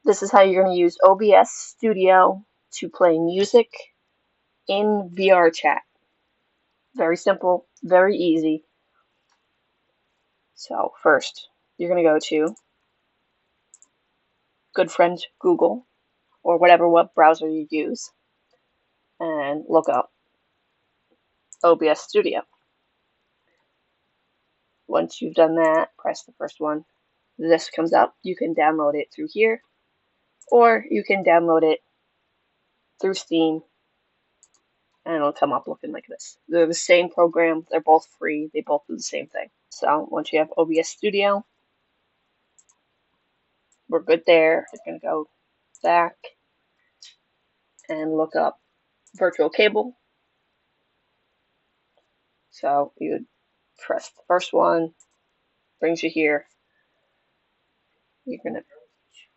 This is how you're going to use OBS Studio to play music in VR chat. Very simple, very easy. So first, you're going to go to good friend Google or whatever web browser you use and look up OBS Studio. Once you've done that, press the first one. This comes up. You can download it through here, or you can download it through Steam, and it'll come up looking like this. They're the same program. They're both free. They both do the same thing. So once you have OBS Studio, we're good there. I'm going to go back and look up virtual cable. So you would press the first one, brings you here.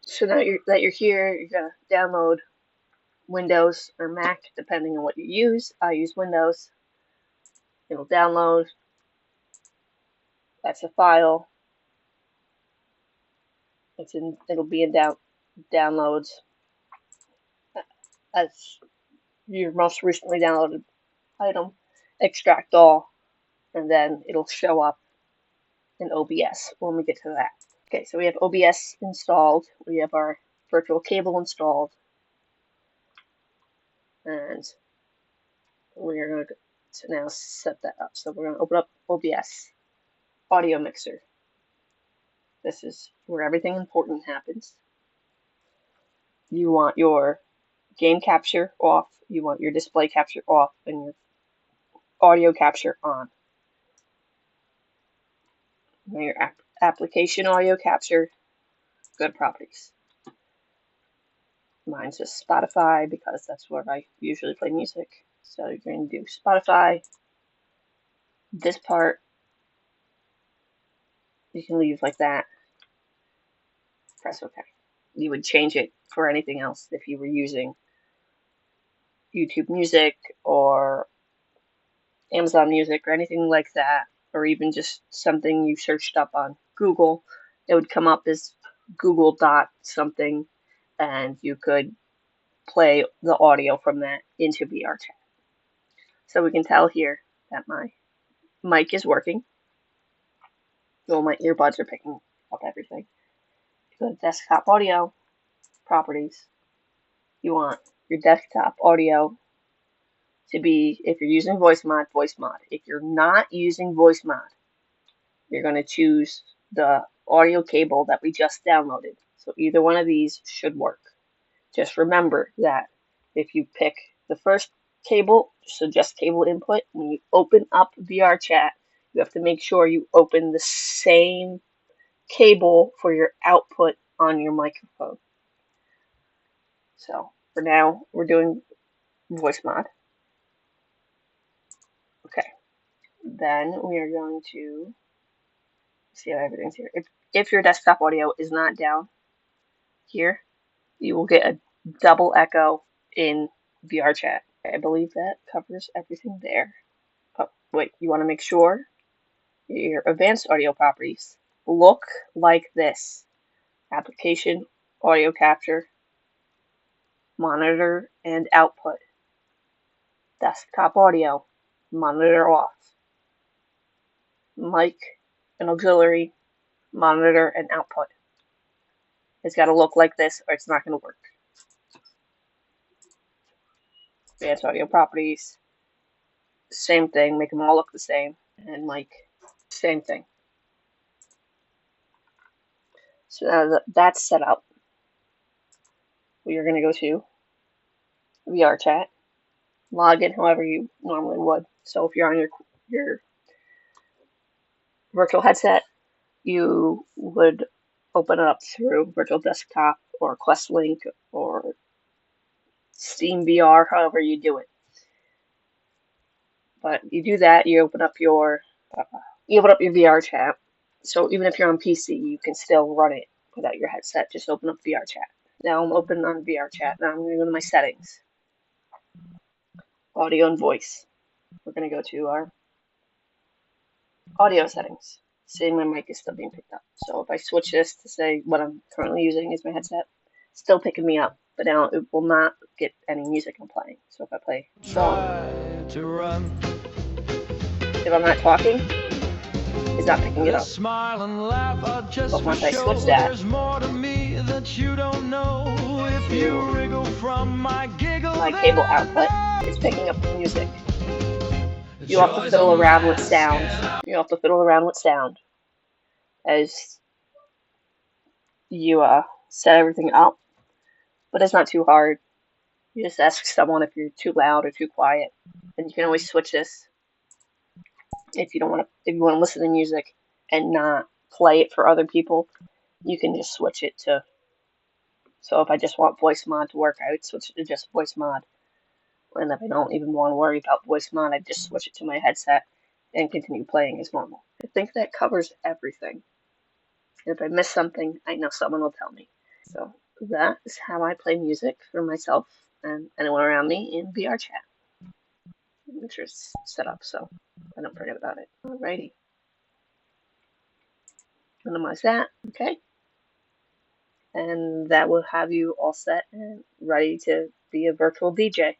So now that you're here, you're gonna download Windows or Mac, depending on what you use. I use Windows. It'll download. That's a file. It'll be in downloads as your most recently downloaded item. Extract all, and then it'll show up in OBS when we get to that. Okay, so we have OBS installed. We have our virtual cable installed, and we're going to now set that up. So we're going to open up OBS Audio Mixer. This is where everything important happens. You want your game capture off, you want your display capture off, and your audio capture on. And your application audio capture, good properties. Mine's just Spotify because that's where I usually play music. So you're going to do Spotify. This part you can leave like that. Press OK. You would change it for anything else if you were using YouTube Music or Amazon Music or anything like that, or even just something you searched up on Google. It would come up as Google dot something, and you could play the audio from that into VR chat. So we can tell here that my mic is working. Well, my earbuds are picking up everything. Go to desktop audio, properties. You want your desktop audio to be, if you're using voice mod, voice mod. If you're not using voice mod, you're going to choose the audio cable that we just downloaded. So either one of these should work. Just remember that if you pick the first cable, so just cable input, when you open up VR chat, you have to make sure you open the same cable for your output on your microphone. So for now, we're doing voice mod. Okay. Then we are going to see how everything's here. If your desktop audio is not down here, you will get a double echo in VR chat. I believe that covers everything there. Oh, wait, you want to make sure your advanced audio properties look like this. Application, audio capture, monitor and output. Desktop audio, monitor off. Mic and auxiliary, monitor and output. It's got to look like this or it's not going to work. Advanced audio properties, same thing, make them all look the same. And mic, same thing. So now that that's set up, we are going to go to VR chat, log in however you normally would. So if you're on your virtual headset, you would open it up through Virtual Desktop or Quest Link or Steam VR, however you do it. But you do that, you open up your VR chat. So even if you're on PC, you can still run it without your headset. Just open up VR chat. Now I'm open on VR chat. Now I'm going to go to my settings. Audio and voice. We're going to go to our audio settings. See, my mic is still being picked up. So if I switch this to say what I'm currently using is my headset, still picking me up, but now it will not get any music I'm playing. So if I play a song, if I'm not talking, it's not picking it up. But once I switch that to my cable output, it's picking up the music. You have to fiddle around with sound. You have to fiddle around with sound as you set everything up, but it's not too hard. You just ask someone if you're too loud or too quiet, and you can always switch this if you don't want to. If you want to listen to music and not play it for other people, you can just switch it to. So if I just want voice mod to work, I would switch it to just voice mod. And if I don't even want to worry about voice mod, I just switch it to my headset and continue playing as normal. I think that covers everything. If I miss something, I know someone will tell me. So that is how I play music for myself and anyone around me in VR chat. Make sure it's set up so I don't forget about it. Alrighty. Minimize that, okay? And that will have you all set and ready to be a virtual DJ.